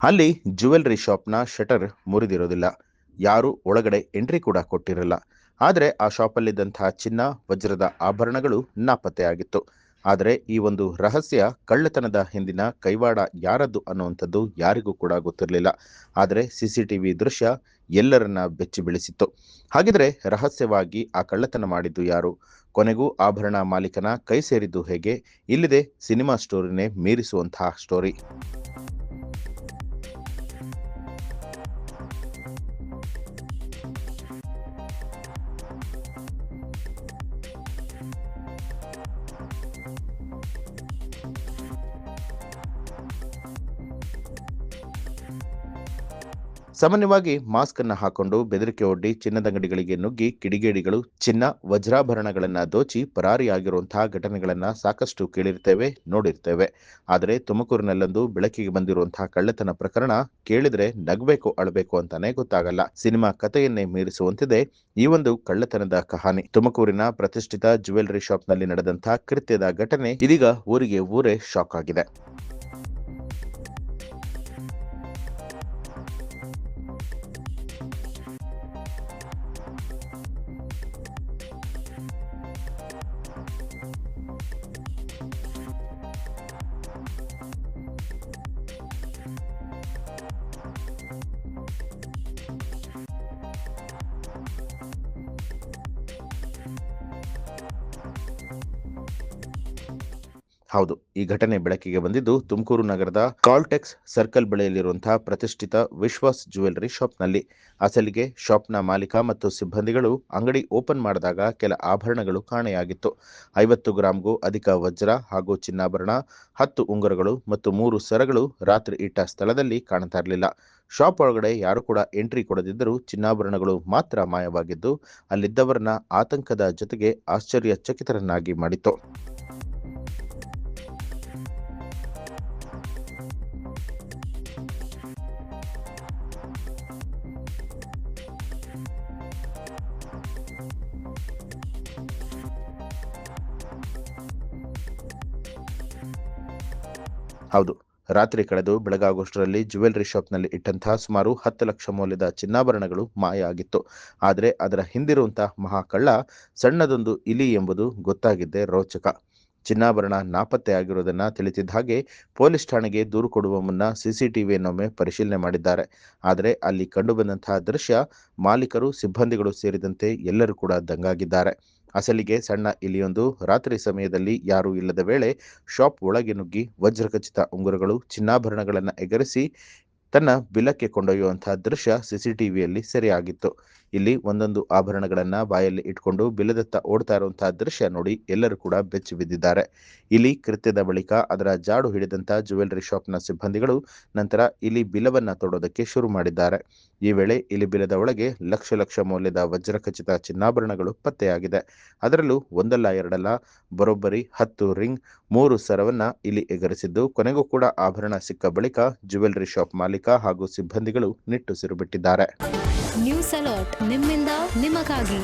ಅಲ್ಲಿ jewellery ಶಾಪ್ನ shutter ಮುರಿದಿರೋದಿಲ್ಲ. ಯಾರೂ ಒಳಗಡೆ ಎಂಟ್ರಿ ಕೂಡ ಕೊಟ್ಟಿರಲ್ಲ. ಆದರೆ ಆ ಶಾಪಲ್ಲಿದ್ದಂತಹ ಚಿನ್ನ, ವಜ್ರದ ಆಭರಣಗಳು ನಾಪತ್ತೆಯಾಗಿತ್ತು. ಆದರೆ ಈ ಒಂದು ರಹಸ್ಯ ಕಳ್ಳತನದ ಹಿಂದಿನ ಕೈವಾಡ ಯಾರದ್ದು ಅನ್ನುವಂಥದ್ದು ಯಾರಿಗೂ ಕೂಡ ಗೊತ್ತಿರಲಿಲ್ಲ. ಆದರೆ ಸಿಸಿಟಿವಿ ದೃಶ್ಯ ಎಲ್ಲರನ್ನ ಬೆಚ್ಚಿ ಬೀಳಿಸಿತ್ತು. ಹಾಗಿದ್ರೆ ರಹಸ್ಯವಾಗಿ ಆ ಕಳ್ಳತನ ಮಾಡಿದ್ದು ಯಾರು? ಕೊನೆಗೂ ಆಭರಣ ಮಾಲೀಕನ ಕೈ ಸೇರಿದ್ದು ಹೇಗೆ? ಇಲ್ಲಿದೆ ಸಿನಿಮಾ ಸ್ಟೋರಿನೇ ಮೀರಿಸುವಂತಹ ಸ್ಟೋರಿ. ಸಾಮಾನ್ಯವಾಗಿ ಮಾಸ್ಕ್ ಅನ್ನ ಹಾಕೊಂಡು ಬೆದರಿಕೆ ಒಡ್ಡಿ ಚಿನ್ನದ ಅಂಗಡಿಗಳಿಗೆ ನುಗ್ಗಿ ಕಿಡಿಗೇಡಿಗಳು ಚಿನ್ನ, ವಜ್ರಾಭರಣಗಳನ್ನ ದೋಚಿ ಪರಾರಿಯಾಗಿರುವಂತಹ ಘಟನೆಗಳನ್ನ ಸಾಕಷ್ಟು ಕೇಳಿರ್ತೇವೆ, ನೋಡಿರ್ತೇವೆ. ಆದರೆ ತುಮಕೂರಿನಲ್ಲೊಂದು ಬೆಳಕಿಗೆ ಬಂದಿರುವಂತಹ ಕಳ್ಳತನ ಪ್ರಕರಣ ಕೇಳಿದ್ರೆ ನಗಬೇಕು ಅಳಬೇಕು ಅಂತಾನೆ ಗೊತ್ತಾಗಲ್ಲ. ಸಿನಿಮಾ ಕಥೆಯನ್ನೇ ಮೀರಿಸುವಂತಿದೆ ಈ ಒಂದು ಕಳ್ಳತನದ ಕಹಾನಿ. ತುಮಕೂರಿನ ಪ್ರತಿಷ್ಠಿತ ಜ್ಯುವೆಲ್ಲರಿ ಶಾಪ್ನಲ್ಲಿ ನಡೆದಂತಹ ಕೃತ್ಯದ ಘಟನೆ ಇದೀಗ ಊರಿಗೆ ಊರೇ ಶಾಕ್ ಆಗಿದೆ. ಹೌದು, ಈ ಘಟನೆ ಬೆಳಕಿಗೆ ಬಂದಿದ್ದು ತುಮಕೂರು ನಗರದ ಕಾಲ್ಟೆಕ್ಸ್ ಸರ್ಕಲ್ ಬಳಿಯಲ್ಲಿರುವಂತಹ ಪ್ರತಿಷ್ಠಿತ ವಿಶ್ವಾಸ್ ಜ್ಯುವೆಲ್ಲರಿ ಶಾಪ್ನಲ್ಲಿ. ಅಸಲಿಗೆ ಶಾಪ್ನ ಮಾಲೀಕ ಮತ್ತು ಸಿಬ್ಬಂದಿಗಳು ಅಂಗಡಿ ಓಪನ್ ಮಾಡಿದಾಗ ಕೆಲ ಆಭರಣಗಳು ಕಾಣೆಯಾಗಿತ್ತು. 50 ಗ್ರಾಂಗೂ ಅಧಿಕ ವಜ್ರ ಹಾಗೂ ಚಿನ್ನಾಭರಣ, 10 ಉಂಗುರಗಳು ಮತ್ತು 3 ಸರಗಳು ರಾತ್ರಿ ಇಟ್ಟ ಸ್ಥಳದಲ್ಲಿ ಕಾಣ್ತಾ ಇರಲಿಲ್ಲ. ಶಾಪ್ ಒಳಗಡೆ ಯಾರು ಕೂಡ ಎಂಟ್ರಿ ಕೊಡದಿದ್ದರೂ ಚಿನ್ನಾಭರಣಗಳು ಮಾತ್ರ ಮಾಯವಾಗಿದ್ದು ಅಲ್ಲಿದ್ದವರನ್ನ ಆತಂಕದ ಜೊತೆಗೆ ಆಶ್ಚರ್ಯಚಕಿತರನ್ನಾಗಿ ಮಾಡಿತ್ತು. ಹೌದು, ರಾತ್ರಿ ಕಳೆದು ಬೆಳಗಾಗುವಷ್ಟರಲ್ಲಿ ಜ್ಯುವೆಲ್ಲರಿ ಶಾಪ್ನಲ್ಲಿ ಇಟ್ಟಂತಹ ಸುಮಾರು 10 ಲಕ್ಷ ಮೌಲ್ಯದ ಚಿನ್ನಾಭರಣಗಳು ಮಾಯ ಆಗಿತ್ತು. ಆದರೆ ಅದರ ಹಿಂದಿರುವಂತಹ ಮಹಾಕಳ್ಳ ಸಣ್ಣದೊಂದು ಇಲಿ ಎಂಬುದು ಗೊತ್ತಾಗಿದ್ದೇ ರೋಚಕ. ಚಿನ್ನಾಭರಣ ನಾಪತ್ತೆಯಾಗಿರುವುದನ್ನು ತಿಳಿತಿದ್ದ ಹಾಗೆ ಪೊಲೀಸ್ ಠಾಣೆಗೆ ದೂರು ಕೊಡುವ ಮುನ್ನ ಸಿಸಿಟಿವಿಯನ್ನೊಮ್ಮೆ ಪರಿಶೀಲನೆ ಮಾಡಿದ್ದಾರೆ. ಆದರೆ ಅಲ್ಲಿ ಕಂಡುಬಂದಂತಹ ದೃಶ್ಯ ಮಾಲೀಕರು, ಸಿಬ್ಬಂದಿಗಳು ಸೇರಿದಂತೆ ಎಲ್ಲರೂ ಕೂಡ ದಂಗಾಗಿದ್ದಾರೆ. ಅಸಲಿಗೆ ಸಣ್ಣ ಇಲಿಯೊಂದು ರಾತ್ರಿ ಸಮಯದಲ್ಲಿ ಯಾರೂ ಇಲ್ಲದ ವೇಳೆ ಶಾಪ್ ಒಳಗೆ ನುಗ್ಗಿ ವಜ್ರಖಚಿತ ಉಂಗುರಗಳು, ಚಿನ್ನಾಭರಣಗಳನ್ನು ಎಗರಿಸಿ ತನ್ನ ಬಿಲಕ್ಕೆ ಕೊಂಡೊಯ್ಯುವಂತಹ ದೃಶ್ಯ ಸಿಸಿಟಿವಿಯಲ್ಲಿ ಸೆರೆಯಾಗಿತ್ತು. ಇಲ್ಲಿ ಒಂದೊಂದು ಆಭರಣಗಳನ್ನ ಬಾಯಲ್ಲಿ ಇಟ್ಕೊಂಡು ಬಿಲದತ್ತ ಓಡ್ತಾ ಇರುವಂತಹ ದೃಶ್ಯ ನೋಡಿ ಎಲ್ಲರೂ ಕೂಡ ಬೆಚ್ಚಿ ಬಿದ್ದಿದ್ದಾರೆ. ಇಲಿ ಕೃತ್ಯದ ಬಳಿಕ ಅದರ ಜಾಡು ಹಿಡಿದಂತಹ ಜ್ಯುವೆಲ್ಲರಿ ಶಾಪ್ನ ಸಿಬ್ಬಂದಿಗಳು ನಂತರ ಇಲಿ ಬಿಲವನ್ನ ತೊಡೋದಕ್ಕೆ ಶುರು ಮಾಡಿದ್ದಾರೆ. ಈ ವೇಳೆ ಇಲಿ ಬಿಲದ ಒಳಗೆ ಲಕ್ಷ ಲಕ್ಷ ಮೌಲ್ಯದ ವಜ್ರಖಚಿತ ಚಿನ್ನಾಭರಣಗಳು ಪತ್ತೆಯಾಗಿದೆ. ಅದರಲ್ಲೂ ಒಂದಲ್ಲ ಎರಡಲ್ಲ ಬರೋಬ್ಬರಿ 10 ರಿಂಗ್, 3 ಸರವನ್ನ ಇಲಿ ಎಗರಿಸಿದ್ದು ಕೊನೆಗೂ ಕೂಡ ಆಭರಣ ಸಿಕ್ಕ ಬಳಿಕ ಜ್ಯುವೆಲ್ಲರಿ ಶಾಪ್ ಮಾಲೀಕ ಹಾಗೂ ಸಿಬ್ಬಂದಿಗಳು ನಿಟ್ಟುಸಿರು ಬಿಟ್ಟಿದ್ದಾರೆ. ನ್ಯೂಸ್ ಅಲರ್ಟ್, ನಿಮ್ಮಿಂದ ನಿಮಗಾಗಿ.